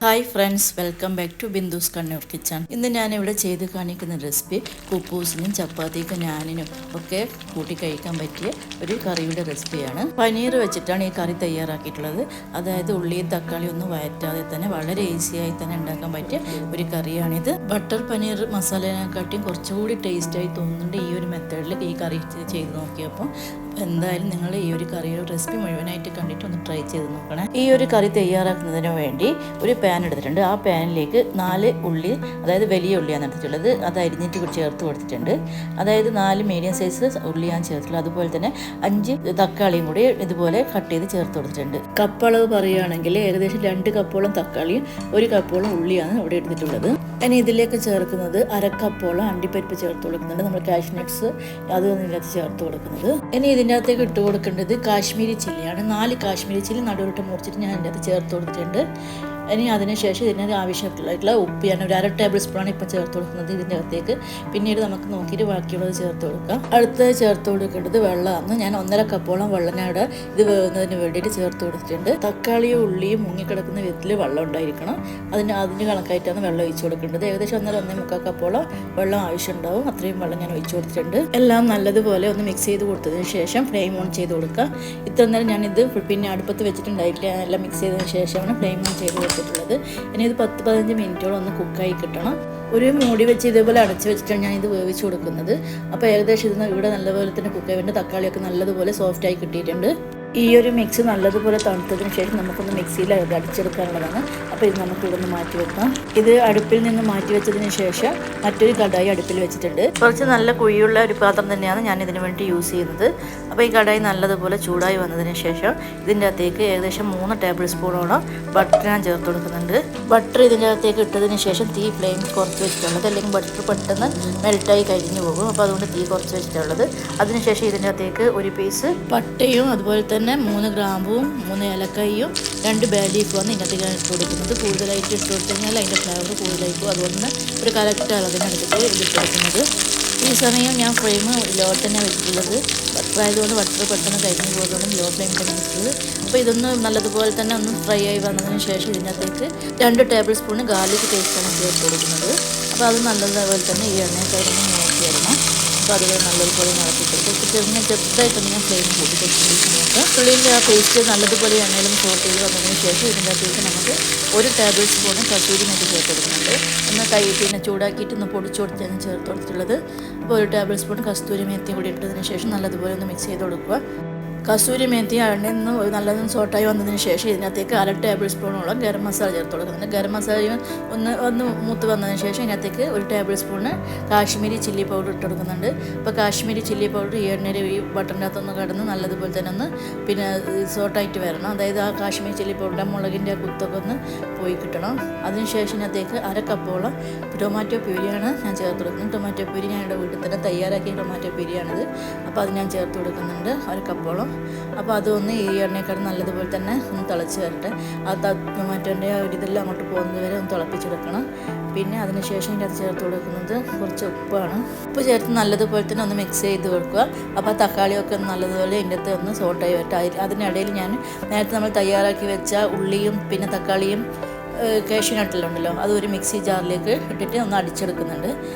Hi friends, welcome back to Bindu's Kannur kitchen. ഇന്ന് ഞാനിവിടെ ചെയ്ത് കാണിക്കുന്ന റെസിപ്പി കുബൂസിനും ചപ്പാത്തിക്കും നാനിനും ഒക്കെ കൂട്ടി കഴിക്കാൻ പറ്റിയ ഒരു കറിയുടെ റെസിപ്പിയാണ്. പനീർ വെച്ചിട്ടാണ് ഈ കറി തയ്യാറാക്കിയിട്ടുള്ളത്. അതായത് ഉള്ളിയും തക്കാളിയും ഒന്നും വഴറ്റാതെ തന്നെ വളരെ ഈസിയായി തന്നെ ഉണ്ടാക്കാൻ പറ്റിയ ഒരു കറിയാണിത്. ബട്ടർ പനീർ മസാലനെക്കാട്ടിയും കുറച്ചുകൂടി ടേസ്റ്റായി തോന്നുന്നുണ്ട് ഈ ഒരു മെത്തേഡിൽ ഈ കറി ചെയ്ത് നോക്കിയപ്പോൾ. എന്തായാലും നിങ്ങൾ ഈ ഒരു കറിയുടെ റെസിപ്പി മുഴുവനായിട്ട് കണ്ടിട്ട് ഒന്ന് ട്രൈ ചെയ്ത് നോക്കണം. ഈ ഒരു കറി തയ്യാറാക്കുന്നതിന് വേണ്ടി ഒരു പാൻ എടുത്തിട്ടുണ്ട്. ആ പാനിലേക്ക് 4 ഉള്ളി, അതായത് വലിയ ഉള്ളിയാണ് എടുത്തിട്ടുള്ളത്, അത് അരിഞ്ഞിട്ട് ചേർത്ത് കൊടുത്തിട്ടുണ്ട്. അതായത് 4 മീഡിയം സൈസ് ഉള്ളിയാണ് ചേർത്തിട്ടുള്ളത്. അതുപോലെ തന്നെ 5 തക്കാളിയും കൂടി ഇതുപോലെ കട്ട് ചെയ്ത് ചേർത്ത് കൊടുത്തിട്ടുണ്ട്. കപ്പളവ് പറയുകയാണെങ്കിൽ ഏകദേശം 2 കപ്പോളം തക്കാളിയും 1 കപ്പോളം ഉള്ളിയാണ് ഇവിടെ എടുത്തിട്ടുള്ളത്. ഇനി ഇതിലേക്ക് ചേർക്കുന്നത് 1/2 കപ്പോളം അണ്ടിപ്പരിപ്പ് ചേർത്ത് കൊടുക്കുന്നുണ്ട്. നമ്മൾ കാഷ്യൂ നട്ട്സ് അതൊന്നും ഇതിനകത്ത് ചേർത്ത് കൊടുക്കുന്നത്. ഇനി ഇതിനകത്തേക്ക് ഇട്ട് കൊടുക്കേണ്ടത് കാശ്മീരി ചില്ലിയാണ്. 4 കാശ്മീരി ചില്ലി നടുവിട്ട് മുറിച്ചിട്ട് ഞാൻ ഇതിനകത്ത് ചേർത്ത് കൊടുത്തിട്ടുണ്ട്. ഇനി അതിനുശേഷം ഇതിന് ആവശ്യമായിട്ടുള്ള ഉപ്പ് ഞാൻ ഒരു 1/2 ടേബിൾ സ്പൂണാണ് ഇപ്പോൾ ചേർത്ത് കൊടുക്കുന്നത് ഇതിൻ്റെ അകത്തേക്ക്. പിന്നീട് നമുക്ക് നോക്കിയിട്ട് ബാക്കിയുള്ളത് ചേർത്ത് കൊടുക്കാം. അടുത്തത് ചേർത്ത് കൊടുക്കേണ്ടത് വെള്ളമാണ്. ഞാൻ 1.5 കപ്പോളം വെള്ളം ഇവിടെ ഇത് വേവുന്നതിന് വേണ്ടിയിട്ട് ചേർത്ത് കൊടുത്തിട്ടുണ്ട്. തക്കാളിയും ഉള്ളിയും മുങ്ങിക്കിടക്കുന്ന വിധത്തിൽ വെള്ളം ഉണ്ടായിരിക്കണം. അതിന് കണക്കായിട്ടാണ് വെള്ളം ഒഴിച്ച് കൊടുക്കേണ്ടത്. ഏകദേശം 1.5 കപ്പോളം വെള്ളം ആവശ്യമുണ്ടാവും. അത്രയും വെള്ളം ഞാൻ ഒഴിച്ച് കൊടുത്തിട്ടുണ്ട്. എല്ലാം നല്ലതുപോലെ ഒന്ന് മിക്സ് ചെയ്ത് കൊടുത്തതിന് ശേഷം ഫ്ലെയിം ഓൺ ചെയ്ത് കൊടുക്കുക. ഇത്ര നേരം ഞാനിത് പിന്നെ അടുപ്പത്ത് വെച്ചിട്ടുണ്ടായിട്ടില്ല. എല്ലാം മിക്സ് ചെയ്തതിന് ശേഷമാണ് ഫ്ലെയിം ഓൺ ചെയ്ത് കൊടുത്തിട്ടുള്ളത്. ഇനി ഇത് 10-15 മിനിറ്റോളം ഒന്ന് കുക്കായി കിട്ടണം. ഒരു മൂടി വെച്ച് ഇതേപോലെ അടച്ച് വെച്ചിട്ടാണ് ഞാൻ ഇത് വേവിച്ച് കൊടുക്കുന്നത്. അപ്പോൾ ഏകദേശം ഇത് ഇവിടെ നല്ലപോലെ തന്നെ കുക്കായി വേണ്ട തക്കാളിയൊക്കെ നല്ലതുപോലെ സോഫ്റ്റായി കിട്ടിയിട്ടുണ്ട്. ഈ ഒരു മിക്സ് നല്ലതുപോലെ തണുത്തതിന് ശേഷം നമുക്കൊന്ന് മിക്സിയിൽ അടിച്ചെടുക്കാനുള്ളതാണ്. അപ്പോൾ ഇത് നമുക്ക് ഇവിടെ നിന്ന് മാറ്റി വെക്കാം. ഇത് അടുപ്പിൽ നിന്ന് മാറ്റി വെച്ചതിന് ശേഷം മറ്റൊരു കടായി അടുപ്പിൽ വെച്ചിട്ടുണ്ട്. കുറച്ച് നല്ല കുഴിയുള്ള ഒരു പാത്രം തന്നെയാണ് ഞാൻ ഇതിന് വേണ്ടി യൂസ് ചെയ്യുന്നത്. അപ്പോൾ ഈ കടായി നല്ലതുപോലെ ചൂടായി വന്നതിന് ശേഷം ഇതിൻ്റെ അകത്തേക്ക് ഏകദേശം 3 ടേബിൾ സ്പൂണോളം ബട്ടർ ഞാൻ ചേർത്ത് കൊടുക്കുന്നുണ്ട്. ബട്ടർ ഇതിൻ്റെ അകത്തേക്ക് ഇട്ടതിന് ശേഷം തീ ഫ്ലെയിം കുറച്ച് വെച്ചിട്ടുള്ളത്, അല്ലെങ്കിൽ ബട്ടർ പെട്ടെന്ന് മെൽറ്റായി കരിഞ്ഞു പോകും. അപ്പോൾ അതുകൊണ്ട് തീ കുറച്ച് വെച്ചിട്ടുള്ളത്. അതിനുശേഷം ഇതിൻ്റെ അകത്തേക്ക് ഒരു പീസ് പട്ടയും അതുപോലെ തന്നെ 3 ഗ്രാമ്പും 3 ഏലക്കായും 2 ബേ ലീഫുമാണ് ഇതിനകത്തേക്ക് ഇട്ട് കൊടുക്കുന്നത്. കൂടുതലായിട്ട് ഇട്ട് കൊടുത്തു കഴിഞ്ഞാൽ അതിൻ്റെ ഫ്ലേവർ കൂടുതലായിരിക്കും. അതുകൊണ്ട് തന്നെ ഒരു കറക്റ്റ് അളവിനെടുത്തിട്ട് ഇതിട്ട് കൊടുക്കുന്നത്. ഈ സമയം ഞാൻ ഫ്ലെയിം ലോ തന്നെ വെച്ചിട്ടുള്ളത്. ബട്ടർ ആയതുകൊണ്ട് ബട്ടർ പെട്ടെന്ന് കരിഞ്ഞു പോകുന്നതുകൊണ്ട് ലോ ഫ്ലെയിം തന്നെ വെച്ചത്. അപ്പോൾ ഇതൊന്ന് നല്ലതുപോലെ തന്നെ ഒന്ന് ഫ്രൈ ആയി വന്നതിന് ശേഷം ഇതിനകത്തേക്ക് 2 ടേബിൾ സ്പൂൺ ഗാർലിക് പേസ്റ്റാണ് ചേർത്ത് കൊടുക്കുന്നത്. അപ്പോൾ അത് നല്ലതുപോലെ തന്നെ ഈ എണ്ണയൊക്കെ നോക്കി വരണം. അപ്പോൾ അത് നല്ലതുപോലെ നടത്തിയിട്ട് ചെറുതായിട്ടൊന്ന് ഞാൻ ഫ്ലെയിം കൂട്ടി നോക്കാം. ഉള്ളിൻ്റെ ആ പേസ്റ്റ് നല്ലതുപോലെ എണ്ണയിലും സോട്ട് ചെയ്ത് വന്നതിന് ശേഷം ഇതിൻ്റെ അകത്തേക്ക് നമുക്ക് 1 ടേബിൾ സ്പൂൺ കസൂരി മേത്തി ചേർത്ത് കൊടുക്കുന്നുണ്ട്. ഒന്ന് ചൂടാക്കിയിട്ട് ഒന്ന് പൊടിച്ചു കൊടുത്താണ് ചേർത്ത് കൊടുത്തിട്ടുള്ളത്. അപ്പോൾ 1 ടേബിൾ സ്പൂൺ കസ്തൂരി മേത്തി കൂടി ഇട്ടതിന് ശേഷം നല്ലതുപോലെ ഒന്ന് മിക്സ് ചെയ്ത് കൊടുക്കുക. കസൂരി മേത്തി എണ്ണയിൽ നിന്ന് നല്ലതൊന്ന് സോട്ടായി വന്നതിന് ശേഷം ഇതിനകത്തേക്ക് 1/2 ടേബിൾ സ്പൂണോളം ഗരം മസാല ചേർത്ത് കൊടുക്കുന്നുണ്ട്. ഗരം മസാല ഒന്ന് മൂത്ത് വന്നതിന് ശേഷം ഇതിനകത്തേക്ക് 1 table spoon Kashmiri chilli powder ഇട്ട് കൊടുക്കുന്നുണ്ട്. അപ്പോൾ കാശ്മീരി ചില്ലി പൗഡർ ഈ എണ്ണയിൽ ഈ ബട്ടറിൻ്റെ അകത്തൊന്ന് കടന്ന് നല്ലതുപോലെ തന്നെ ഒന്ന് സോട്ടായിട്ട് വരണം. അതായത് ആ കാശ്മീരി ചില്ലി പൗഡറിൻ്റെ മുളകിൻ്റെ കുത്തൊക്കെ ഒന്ന് പോയി കിട്ടണം. അതിനുശേഷം ഇതിനകത്തേക്ക് 1/2 കപ്പോളം ടൊമാറ്റോ പ്യൂരിയാണ് ഞാൻ ചേർത്ത് കൊടുക്കുന്നത്. ടൊമാറ്റോ പ്യൂരി ഞാൻ ഇവിടെ വീട്ടിൽ തന്നെ തയ്യാറാക്കിയ ടൊമാറ്റോ പ്യൂരിയാണിത്. അപ്പോൾ അത് ഞാൻ ചേർത്ത് കൊടുക്കുന്നുണ്ട് 1 കപ്പോളം. അപ്പോൾ അതൊന്ന് ഈ എണ്ണയെക്കാട് നല്ലതുപോലെ തന്നെ ഒന്ന് തിളച്ച് വരട്ടെ. ആ ടൊമാറ്റോൻ്റെ ഇതെല്ലാം അങ്ങോട്ട് പോകുന്നത് വരെ ഒന്ന് തിളപ്പിച്ചെടുക്കണം. പിന്നെ അതിനുശേഷം ഇതിൻ്റെ അത് ചേർത്ത് കൊടുക്കുന്നത് കുറച്ച് ഉപ്പാണ്. ഉപ്പ് ചേർത്ത് നല്ലതുപോലെ തന്നെ ഒന്ന് മിക്സ് ചെയ്ത് കൊടുക്കുക. അപ്പോൾ തക്കാളിയൊക്കെ നല്ലതുപോലെ ഇതിൻ്റെ അകത്ത് ഒന്ന് സോട്ടായി വരട്ടെ. അതിനിടയിൽ ഞാൻ നേരത്തെ നമ്മൾ തയ്യാറാക്കി വെച്ച ഉള്ളിയും പിന്നെ തക്കാളിയും കാഷ്യൂ നട്ടിലുണ്ടല്ലോ, അത് ഒരു മിക്സി ജാറിലേക്ക് ഇട്ടിട്ട് ഒന്ന് അടിച്ചെടുക്കുന്നുണ്ട്.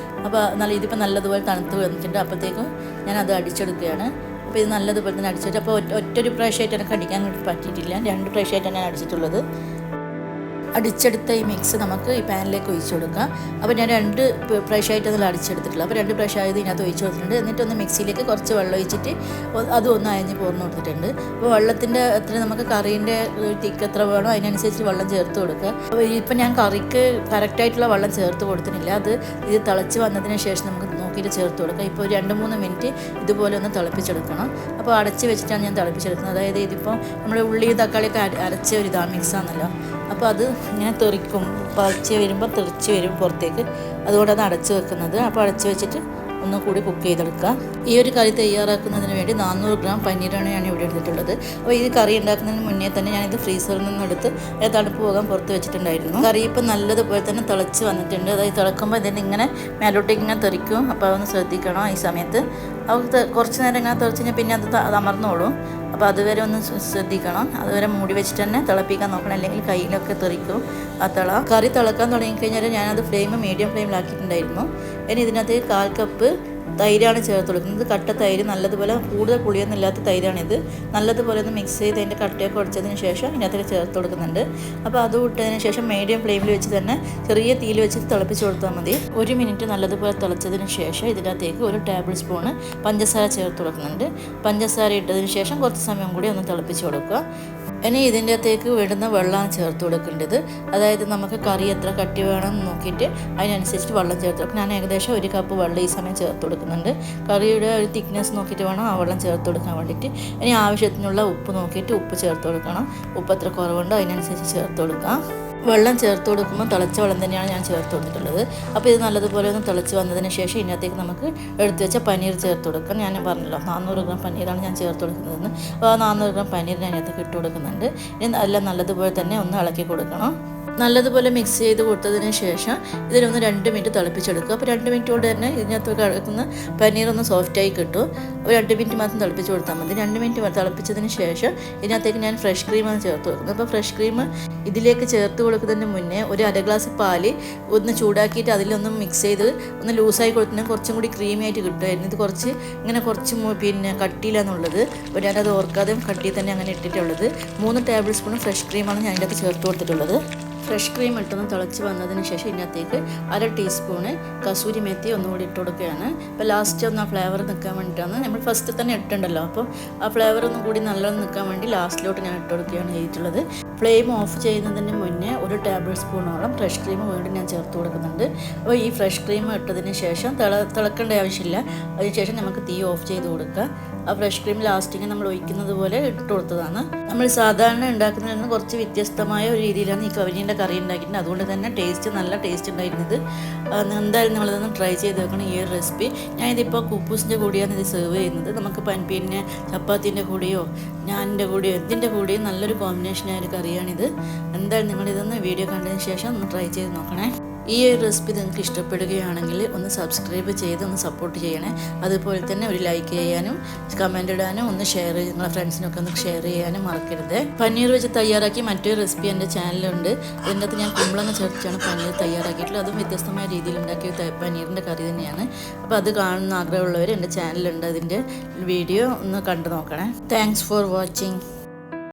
അപ്പോൾ ഇതിപ്പോൾ നല്ലതുപോലെ തണുത്ത് വന്നിട്ടുണ്ട്. അപ്പോഴത്തേക്കും ഞാൻ അത് അടിച്ചെടുക്കുകയാണ്. അപ്പോൾ ഇത് നല്ലതുപോലെ തന്നെ അടിച്ചിട്ട്, അപ്പോൾ ഒറ്റൊരു പ്രാവശ്യമായിട്ട് എനിക്ക് അടിക്കാൻ പറ്റിയിട്ടില്ല, 2 പ്രാവശ്യമായിട്ടാണ് ഞാൻ അടിച്ചിട്ടുള്ളത്. അടിച്ചെടുത്ത ഈ മിക്സ് നമുക്ക് ഈ പാനിലേക്ക് ഒഴിച്ചു കൊടുക്കാം. അപ്പോൾ ഞാൻ 2 പ്രാവശ്യമായിട്ട് അതിൽ അടിച്ചെടുത്തിട്ടുള്ളൂ. അപ്പോൾ 2 പ്രാവശ്യമായത് ഇതിനകത്ത് ഒഴിച്ച് കൊടുത്തിട്ടുണ്ട്. എന്നിട്ടൊന്ന് മിക്സിയിലേക്ക് കുറച്ച് വെള്ളം ഒഴിച്ചിട്ട് അതും ഒന്ന് അയഞ്ഞ് പോർന്ന് കൊടുത്തിട്ടുണ്ട്. അപ്പോൾ വെള്ളത്തിൻ്റെ എത്ര നമുക്ക് കറീൻ്റെ തിക്ക് എത്ര വേണോ അതിനനുസരിച്ച് വെള്ളം ചേർത്ത് കൊടുക്കുക. അപ്പോൾ ഇപ്പം ഞാൻ കറിക്ക് കറക്റ്റായിട്ടുള്ള വെള്ളം ചേർത്ത് കൊടുത്തിട്ടില്ല. ഇത് തിളച്ച് വന്നതിന് ശേഷം നമുക്ക് നോക്കിയിട്ട് ചേർത്ത് കൊടുക്കുക. ഇപ്പോൾ 2-3 മിനിറ്റ് ഇതുപോലെ ഒന്ന് തിളപ്പിച്ചെടുക്കണം. അപ്പോൾ അടച്ച് വെച്ചിട്ടാണ് ഞാൻ തിളപ്പിച്ചെടുക്കുന്നത്. അതായത് ഇതിപ്പോൾ നമ്മൾ ഉള്ളി തക്കാളിയൊക്കെ അരച്ച ഒരു മിക്സാണല്ലോ. അപ്പോൾ അത് ഇങ്ങനെ തെറിക്കും, പറിച്ച് വരുമ്പോൾ തെറിച്ച് വരും പുറത്തേക്ക്. അതുകൊണ്ടാണ് അടച്ച് വെക്കുന്നത്. അപ്പോൾ അടച്ച് വെച്ചിട്ട് ഒന്നുകൂടി കുക്ക് ചെയ്തെടുക്കുക. ഈ ഒരു കറി തയ്യാറാക്കുന്നതിന് വേണ്ടി 400 ഗ്രാം പനീറാണ് ഞാൻ ഇവിടെ എടുത്തിട്ടുള്ളത്. അപ്പോൾ ഈ കറി ഉണ്ടാക്കുന്നതിന് മുന്നേ തന്നെ ഞാനിത് ഫ്രീസറിൽ നിന്നെടുത്ത് തണുപ്പ് പോകാൻ പുറത്ത് വെച്ചിട്ടുണ്ടായിരുന്നു. കറി ഇപ്പം നല്ലതുപോലെ തന്നെ തിളച്ച് വന്നിട്ടുണ്ട്. അതായത് തിളക്കുമ്പോൾ ഇതിന് ഇങ്ങനെ മേലോട്ടേക്ക് ഇങ്ങനെ തെറിക്കും. അപ്പോൾ അതൊന്ന് ശ്രദ്ധിക്കണം. ഈ സമയത്ത് അത് കുറച്ച് നേരം ഇങ്ങനെ തെറിച്ച് കഴിഞ്ഞാൽ പിന്നെ അത് അമർന്നോളും. അപ്പോൾ അതുവരെ ഒന്ന് ശ്രദ്ധിക്കണം. അതുവരെ മൂടി വെച്ചിട്ട് തന്നെ തിളപ്പിക്കാൻ നോക്കണം, അല്ലെങ്കിൽ കയ്യിലൊക്കെ തെറിക്കും ആ കറി തിളക്കാൻ തുടങ്ങിക്കഴിഞ്ഞാൽ ഞാനത് മീഡിയം ഫ്ലെയിമിലാക്കിയിട്ടുണ്ടായിരുന്നു. ഇനി ഇതിനകത്ത് 1/4 കപ്പ് തൈരാണ് ചേർത്ത് കൊടുക്കുന്നത്. കട്ട തൈര്, നല്ലതുപോലെ കൂടുതൽ പുളിയൊന്നും ഇല്ലാത്ത തൈരാണിത്. നല്ലതുപോലെ ഒന്ന് മിക്സ് ചെയ്ത് അതിൻ്റെ കട്ടയൊക്കെ ഉടച്ചതിന് ശേഷം ഇതിനകത്തേക്ക് ചേർത്ത് കൊടുക്കുന്നുണ്ട്. അപ്പോൾ അത് ഇട്ടതിന് ശേഷം മീഡിയം ഫ്ലെയിമിൽ വെച്ച് തന്നെ ചെറിയ തീയിൽ വെച്ച് തിളപ്പിച്ച് കൊടുത്താൽ മതി. 1 മിനിറ്റ് നല്ലതുപോലെ തിളച്ചതിന് ശേഷം ഇതിനകത്തേക്ക് 1 ടേബിൾ സ്പൂണ് പഞ്ചസാര ചേർത്ത് കൊടുക്കുന്നുണ്ട്. പഞ്ചസാര ഇട്ടതിന് ശേഷം കുറച്ച് സമയം കൂടി ഒന്ന് തിളപ്പിച്ച് കൊടുക്കുക. ഇനി ഇതിൻ്റെ അകത്തേക്ക് വിടുന്ന വെള്ളമാണ് ചേർത്ത് കൊടുക്കേണ്ടത്. അതായത് നമുക്ക് കറി എത്ര കട്ടി വേണമെന്ന് നോക്കിയിട്ട് അതിനനുസരിച്ചിട്ട് വെള്ളം ചേർത്ത് കൊടുക്കണം. ഞാൻ ഏകദേശം 1 കപ്പ് വെള്ളം ഈ സമയം ചേർത്ത് കൊടുക്കുന്നുണ്ട്. കറിയുടെ ഒരു തിക്നെസ് നോക്കിയിട്ട് വേണം ആ വെള്ളം ചേർത്ത് കൊടുക്കാൻ വേണ്ടിയിട്ട്. ഇനി ആവശ്യത്തിനുള്ള ഉപ്പ് നോക്കിയിട്ട് ഉപ്പ് ചേർത്ത് കൊടുക്കണം. ഉപ്പ് എത്ര കുറവുണ്ടോ അതിനനുസരിച്ച് ചേർത്ത് കൊടുക്കാം. വെള്ളം ചേർത്ത് കൊടുക്കുമ്പോൾ തിളച്ച വെള്ളം തന്നെയാണ് ഞാൻ ചേർത്ത് കൊടുത്തിട്ടുള്ളത്. അപ്പോൾ ഇത് നല്ലതുപോലെ ഒന്ന് തിളച്ച് വന്നതിന് ശേഷം ഇതിനകത്തേക്ക് നമുക്ക് എടുത്ത് വെച്ച പനീർ ചേർത്ത് കൊടുക്കാം. ഞാൻ പറഞ്ഞല്ലോ 400 ഗ്രാം പനീറാണ് ഞാൻ ചേർത്ത് കൊടുക്കുന്നതെന്ന്. അപ്പോൾ ആ 400 ഗ്രാം പനീർ ഞാൻ ഇതിനകത്തേക്ക് ഇട്ട് കൊടുക്കുന്നുണ്ട്. ഇനി എല്ലാം നല്ലതുപോലെ തന്നെ ഒന്ന് ഇളക്കി കൊടുക്കണം. നല്ലതുപോലെ മിക്സ് ചെയ്ത് കൊടുത്തതിന് ശേഷം ഇതിലൊന്ന് 2 മിനിറ്റ് തിളപ്പിച്ചെടുക്കുക. അപ്പോൾ 2 മിനിറ്റ് കൊണ്ട് തന്നെ ഇതിനകത്ത് കിടക്കുന്ന പനീർ ഒന്ന് സോഫ്റ്റായി കിട്ടും. ഒരു 2 മിനിറ്റ് മാത്രം തിളപ്പിച്ച് കൊടുത്താൽ മതി. 2 മിനിറ്റ് തിളപ്പിച്ചതിന് ശേഷം ഇതിനകത്തേക്ക് ഞാൻ ഫ്രഷ് ക്രീമാണ് ചേർത്ത് കൊടുക്കുന്നത്. അപ്പോൾ ഫ്രഷ് ക്രീം ഇതിലേക്ക് ചേർത്ത് കൊടുക്കുന്നതിന് മുന്നേ 1/2 ഗ്ലാസ് പാല് ഒന്ന് ചൂടാക്കിയിട്ട് അതിലൊന്ന് മിക്സ് ചെയ്ത് ഒന്ന് ലൂസായി കൊടുത്തിട്ടുണ്ടെങ്കിൽ കുറച്ചും കൂടി ക്രീമി ആയിട്ട് കിട്ടുമായിരുന്നു. ഇത് കുറച്ച് കട്ടിയിലാണെന്നുള്ളത്. അപ്പോൾ ഞാനത് ഓർക്കാതെ കട്ടിയിൽ തന്നെ അങ്ങനെ ഇട്ടിട്ടുള്ളത്. 3 ടേബിൾ സ്പൂൺ ഫ്രഷ് ക്രീമാണ് ഞാൻ ഇതിനകത്ത് ചേർത്ത് കൊടുത്തിട്ടുള്ളത്. ഫ്രഷ് ക്രീം ഇട്ടൊന്ന് തിളച്ച് വന്നതിന് ശേഷം ഇതിനകത്തേക്ക് 1/2 ടീസ്പൂണ് കസൂരി മെത്തി ഒന്നുകൂടി ഇട്ട് കൊടുക്കുകയാണ്. അപ്പോൾ ലാസ്റ്റ് ഒന്ന് ആ ഫ്ലേവർ നിൽക്കാൻ വേണ്ടിയിട്ടാണ്. നമ്മൾ ഫസ്റ്റ് തന്നെ ഇട്ടുണ്ടല്ലോ, അപ്പം ആ ഫ്ലേവർ ഒന്നും കൂടി നല്ലോണം നിൽക്കാൻ വേണ്ടി ലാസ്റ്റിലോട്ട് ഞാൻ ഇട്ട് കൊടുക്കുകയാണ് ചെയ്തിട്ടുള്ളത്. ഫ്ലെയിം ഓഫ് ചെയ്യുന്നതിന് മുന്നേ 1 ടേബിൾ സ്പൂണോളം ഫ്രഷ് ക്രീം വീണ്ടും ഞാൻ ചേർത്ത് കൊടുക്കുന്നുണ്ട്. അപ്പോൾ ഈ ഫ്രഷ് ക്രീം ഇട്ടതിന് ശേഷം തിളക്കേണ്ട ആവശ്യമില്ല. അതിനുശേഷം നമുക്ക് തീ ഓഫ് ചെയ്ത് കൊടുക്കുക. ആ ഫ്രഷ് ക്രീം ലാസ്റ്റിങ് നമ്മൾ ഒഴിക്കുന്നത് പോലെ ഇട്ട് കൊടുത്തതാണ്. നമ്മൾ സാധാരണ ഉണ്ടാക്കുന്നതിൽ നിന്ന് കുറച്ച് വ്യത്യസ്തമായ ഒരു രീതിയിലാണ് ഈ കവരീൻ്റെ കറി ഉണ്ടാക്കിയിട്ടുണ്ട്. അതുകൊണ്ട് തന്നെ നല്ല ടേസ്റ്റ് ഉണ്ടായിരുന്നത്. എന്തായാലും നിങ്ങളിതൊന്ന് ട്രൈ ചെയ്ത് വെക്കണം ഈ ഒരു റെസിപ്പി. ഞാനിതിപ്പോൾ കുപ്പൂസിൻ്റെ കൂടെയാണ് ഇത് സെർവ് ചെയ്യുന്നത്. നമുക്ക് പിന്നെ ചപ്പാത്തിൻ്റെ കൂടെയോ ഞാനിൻ്റെ കൂടെയോ എന്തിൻ്റെ കൂടെയും നല്ലൊരു കോമ്പിനേഷനായ ഒരു കറിയാണിത്. എന്തായാലും നിങ്ങളിതൊന്ന് വീഡിയോ കണ്ടതിന് ശേഷം ഒന്ന് ട്രൈ ചെയ്ത് നോക്കണേ. ഈ ഒരു റെസിപ്പി നിങ്ങൾക്ക് ഇഷ്ടപ്പെടുകയാണെങ്കിൽ ഒന്ന് സബ്സ്ക്രൈബ് ചെയ്ത് ഒന്ന് സപ്പോർട്ട് ചെയ്യണേ. അതുപോലെ തന്നെ ഒരു ലൈക്ക് ചെയ്യാനും കമൻ്റ് ഇടാനും ഒന്ന് ഷെയർ നിങ്ങളുടെ ഫ്രണ്ട്സിനൊക്കെ ഒന്ന് ഷെയർ ചെയ്യാനും മറക്കരുത്. പനീർ വെച്ച് തയ്യാറാക്കി മറ്റൊരു റെസിപ്പി എൻ്റെ ചാനലുണ്ട്. അതിൻ്റെ അകത്ത് ഞാൻ കുമ്പളങ്ങ ചേർത്തിട്ടാണ് പനീർ തയ്യാറാക്കിയിട്ടുള്ളത്. അതും വ്യത്യസ്തമായ രീതിയിൽ ഉണ്ടാക്കിയ പനീറിൻ്റെ കറി തന്നെയാണ്. അപ്പോൾ അത് കാണുന്ന ആഗ്രഹമുള്ളവർ എൻ്റെ ചാനലുണ്ട്, അതിൻ്റെ വീഡിയോ ഒന്ന് കണ്ടു നോക്കണേ. Thanks for watching.